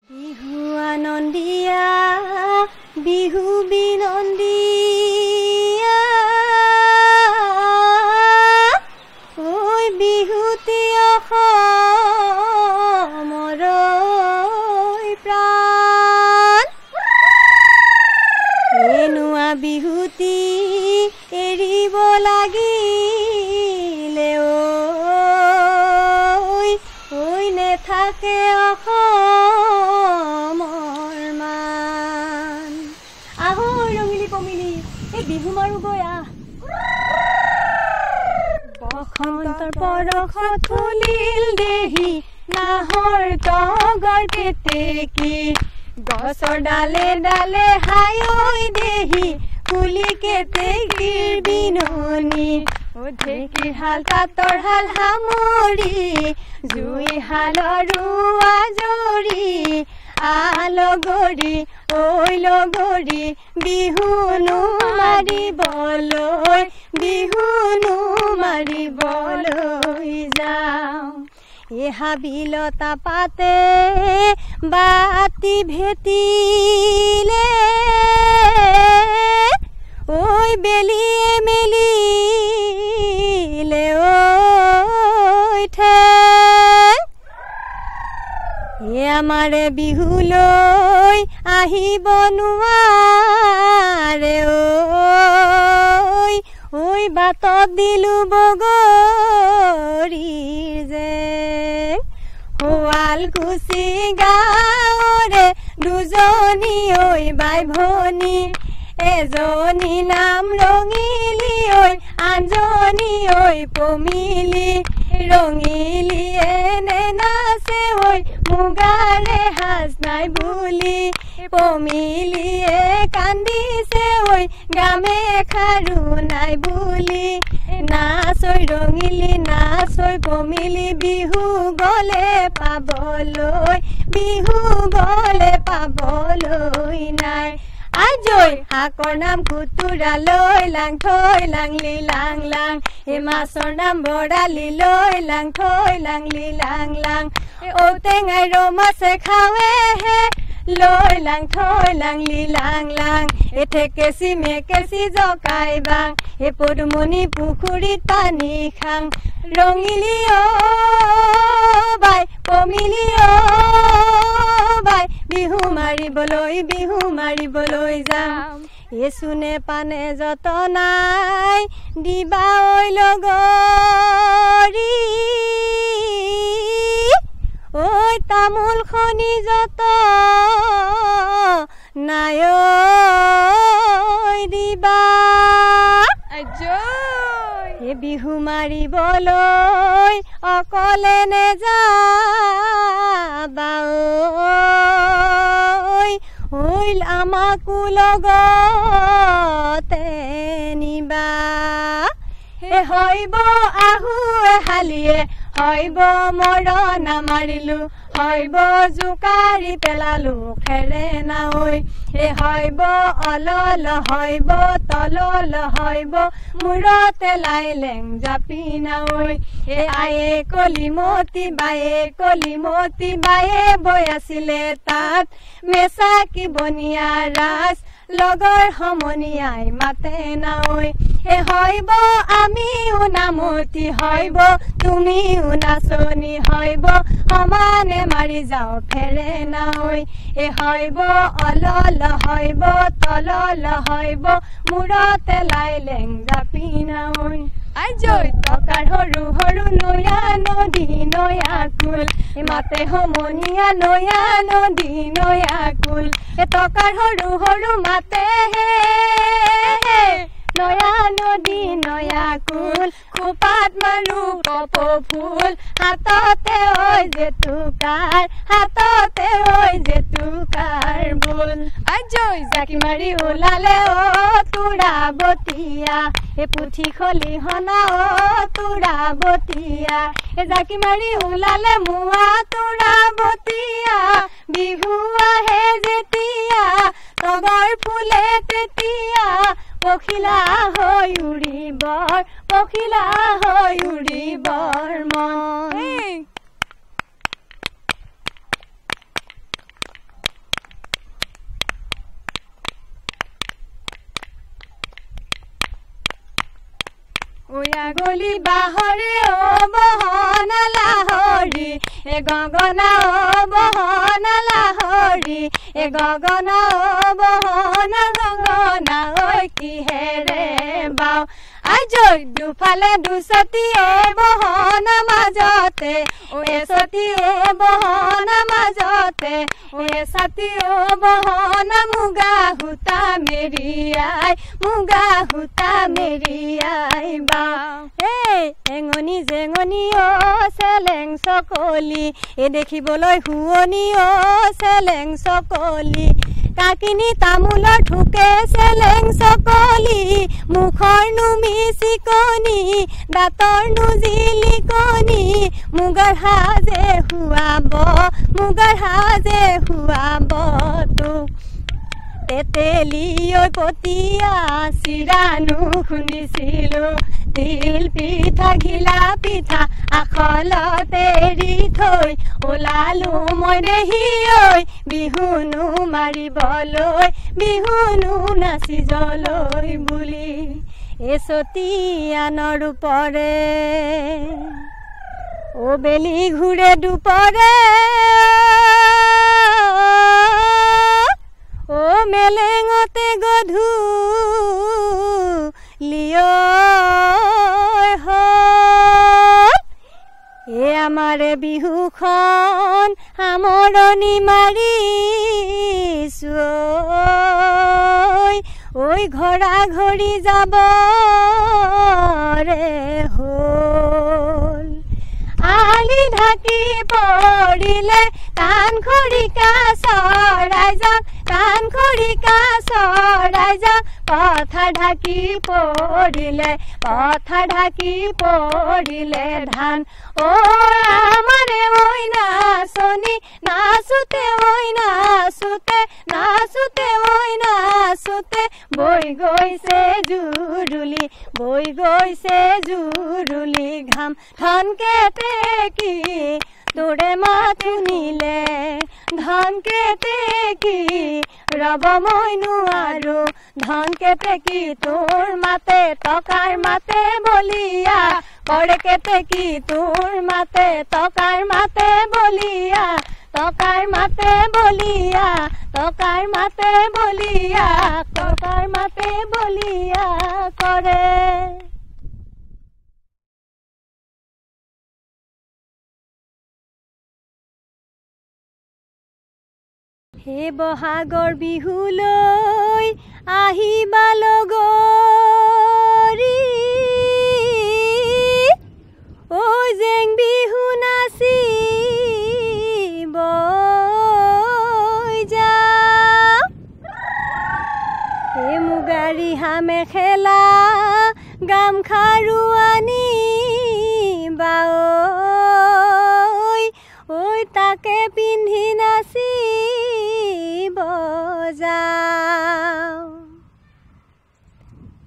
বিহু আনন্দিয়া বিহু বিনন্দিয়া ঐ বিহুতি অসমৰ প্ৰাণ এনুৱা বিহুতি এৰিব লাগিলে ঐ নেথাকে অসমৰ মান আহৈ ৰঙিলি পমিলি এই বিহু মাৰো গয়া বসন্তৰ পৰশত ফুলিল দেহি নাহৰ তগৰ কেতেকী গছৰ ডালে ডালে হাই দেহি কুলি কেতেকীৰ বিননি ঢেঁকীৰ হাল তাঁতৰ হাল সামৰি জুই হালৰো আজৰি আলগৰি ঐ লগৰি বিহুনো মাৰিবলৈ বিহুনো মাৰিবলৈ যাওঁ হাবিলতা পাতে বাতি ভেটিলে ঐ বেলিয়ে মেলিলে ঐ ঠেং আমাৰে বিহুলৈ আহিব নোৱাৰে ঐ বাটত দিলো বগৰীৰ জেং শুৱালকুছি গাঁৱৰে দুজনী ঐ বাই ভনী এজনী নাম ৰঙিলি ঐ আনজনী ঐ পমিলি ৰঙিলি এনে নাচে ঐ মুগাৰে সাজ নাই বুলি পমিলিয়ে কান্দিছে ঐ গামে খাৰু নাই বুলি নাচ ঐ ৰঙিলি নাচ ঐ পমিলি বিহু গলে পাবলৈ নাই আজৈ হাকৰ নাম খুতুৰা লৈ লাং থৈ লাংলি লাং লাং এ মাছৰ নাম বৰালি লৈ লাং থৈ লাংলি লাং লাং ঔটেঙাই ৰমাছে খাৱে হে লৈ লাং থৈ লাংলি লাং লাং এ ঠেকেচি মেকেচি জকাই বাং এ পদুমণি পুখুৰীত পানী খাং ৰঙিলি বাই পমিলি বাই বিহু মাৰিবলৈ যাম এ চুনে পানে যতনাই দিবা ঐ লগৰী ঐ তামোল খনি যত নাই দিবা এ বিহু মাৰিবলৈ অকলে নেযাবা ঐ আমাকো লগতে নিবা হে হইব আহু এহালিয়ে হইব মৰণা মাৰিলো হইব জোকাৰি পেলালো খেৰে না ঐ হে হইব অলল হইব তলল হইব মূৰতে লাইলেং জাপি না ঐ হে আয়ে কলিমতি বায়ে বৈ আছিলে তাত মেচাকি বনিয়া ৰাজ লগৰ সমনীয়াই মাতে না ঐ হে হইব আমিও নামতি হইব তুমিও নাচনি হইব সমানে মাৰি যাও ফেৰে না ঐ এ হইব অলল হইব তলল হইব মূৰতে লাইলেং জাপি না ঐ আজৈ টকাৰ সৰু সৰু নয়া নদী নয়া কুল মাতে সমনীয়া নয়া নদী নয়া কুল এ টকাৰ সৰু সৰু মাতে হে নয়া নদী নয়া কুল খোপাত মাৰো কপ ফুল হাততে ঐ জেতুকাৰ বোল আজৈ জাকি মাৰি ওলালে তোৰা বতিয়া এ পুঠি খলিহনা তোৰা বতিয়া এ জাকি মাৰি ওলালে মোৱা তোৰা বতিয়া বিহু আহে যেতিয়া তগৰ ফুলে তেতিয়া পখিলা হৈ উৰিবৰ মন কুঁৱলী বাহৰে বহন লাহৰি গগনা বহন লাহৰি গগনা বহন গগনা ঐ কিহেৰে বাও আজৈ দুফালে দুছতি বহন মাজতে এছতি বহন মাজতে এছাতি বহন মুগা সূতা মেৰিয়াই মুগা সূতা মেৰিয়াই বাও এঙনি জেঙনি চেলেং চকলি দেখিবলৈ শুৱনি চেলেং চকলি কাকিনি তামোলৰ ঠুকে চেলেং চকলি মুখৰ নুমি চিকনি দাঁতৰ নুজিলিকনি মুগাৰ সাজে শুৱাব মুগাৰ সাজে শুৱাব তোক তেতেলি পতিয়া চিৰানো খুন্দিছিলো তিল পিঠা ঘিলা পিঠা আখলতে এৰি থৈ ওলালো মই দেহি ঐ বিহুনো মাৰিবলৈ বিহুনো নাচিবলৈ বুলি এছতি আনৰ ওপৰে বেলি ঘূৰে দুপৰে মেলেঙতে গধূলিয় আমাৰে বিহুখন সামৰণি মাৰিছো ঐ ঘৰা ঘৰি যাব ৰে হ'ল আলি ঢাকি পৰিলে কাণ খৰিকা চৰাই যাক কাণ খৰিকা চৰাই যাক পথাৰ ঢাকি পৰিলে পথাৰ ঢাকি পৰিলে ধান আমাৰে ঐ নাচনি নাচোতে ঐ নাচোতে নাচোতে ঐ নাচোতে বৈ গৈছে জুৰুলি বৈ গৈছে জুৰুলি ঘাম ধনকেতে কি তোৰে মাত শুনিলে ধনকেতে কি ৰব মই নোৱাৰো ধনকেতে কি তোৰ মাতে টকাৰ মাতে বলিয়া কৰেকেতে কি তোৰ মাতে টকাৰ মাতে বলিয়া টকাৰ মাতে বলিয়া টকাৰ মাতে বলিয়া টকাৰ মাতে বলিয়া কৰে হে বহাগৰ বিহুলৈ আহিবা লগৰী ঐ জেং বিহু নাচিব যাওঁ হে মুগাৰ ৰিহা মেখেলা গামখাৰু আনিবা ঐ তাকে পিন্ধি নাচিব যাওঁ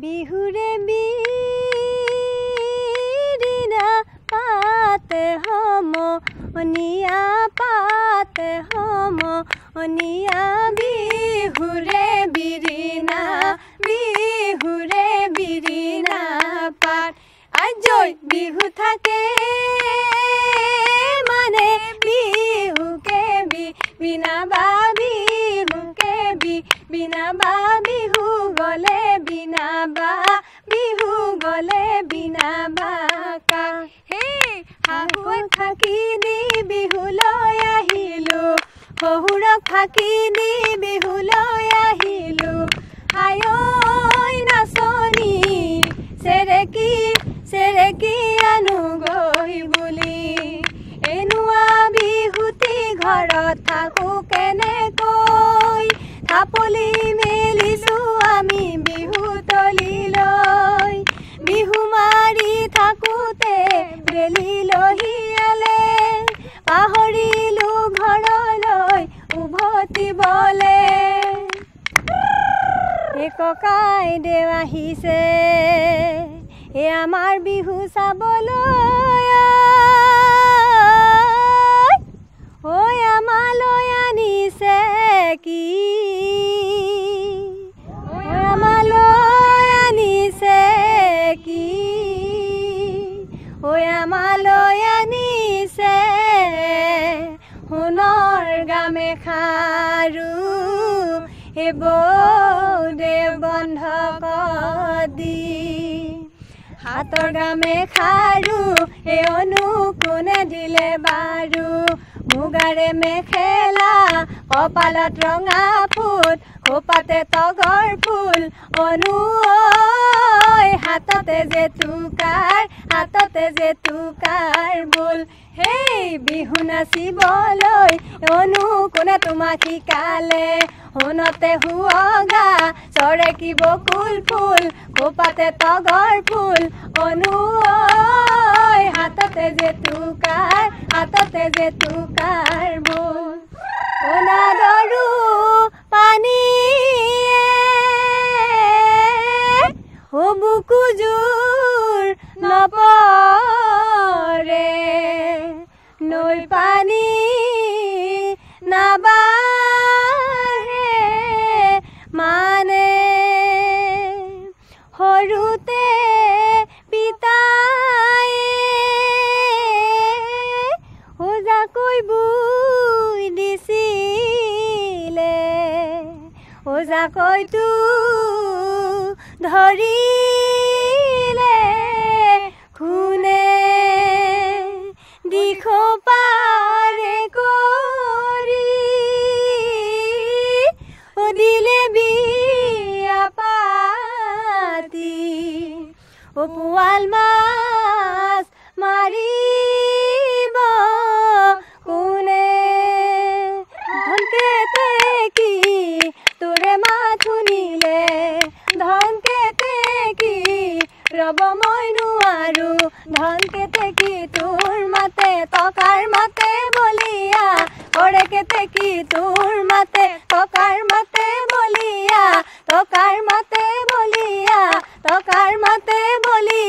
বিহুৰে বিৰিণা পাতে সমনীয়া পাতে সমনীয়া বিহুৰে বিৰিণা পাত আজৈ বিহু থাকে মানে বিহুকে বিনাবা বিহুকে বিনাবা বিহু গলে বিনাবা বিহু গলে বিনাবা কা হে শাহুক ফাঁকি দি বিহুলৈ আহিলো শহুৰক ফাঁকি দি বিহুলৈ আহিলো আই ঐ নাচনি চেৰেকি চেৰেকি আনো গৈ বুলি এনুৱা বিহুতি ঘৰত থাকো কেনেকৈ থাপলি মেলিছো আমি বিহু তলিলৈ বিহু মাৰি থাকোতে বেলি লহিয়ালে পাহৰিলো ঘৰলৈ উভতিবলে ককাই দেউ আহিছে এ আমাৰ বিহু চাবলৈ ঐ আমালৈ আনিছে কি আমালৈ আনিছে কি আমালৈ আনিছে সোণৰ গামেখাৰু হে বৌদেৱ বন্ধক দি হাতৰ গামেখাৰু হে অনুকোণে দিলে বাৰু মুগাৰে মেখেলা কপালত ৰঙা ফুট খোপাতে তগৰ ফুল অনু হাততে যে তুকাৰ বোল হেই বিহু নাচিবলৈ অনুকোণে তোমাক শিকালে সোণতে শুৱগা চৰে কি বকুল ফুল খোপাতে তগৰ ফুল অনু হাততে যে তুকাৰ বোল অনাদৰু পানীয়ে বুকু জোৰ নপৰে নৈ পানী নাবাঢ়ে মানে সৰুতে পিতায়ে ওজাকৈ বুই দিছিলে ওজাকৈতো ধৰিলে খুনে দিশ পাৰে কৰি দিলে বিয়া পাতি পোৱাল মাছ মাৰিব কোনে ধনকে কি তোৰে মাত শুনিলে ধনকে কি ৰব মই নোৱাৰো ধনকে কি তোৰ মাতে টকাৰ মাতে বলিয়া কৰে কি তোৰ মাতে টকাৰ মাতে বলিয়া টকাৰ মাতে বলিয়া টকাৰ মাতে বলিয়া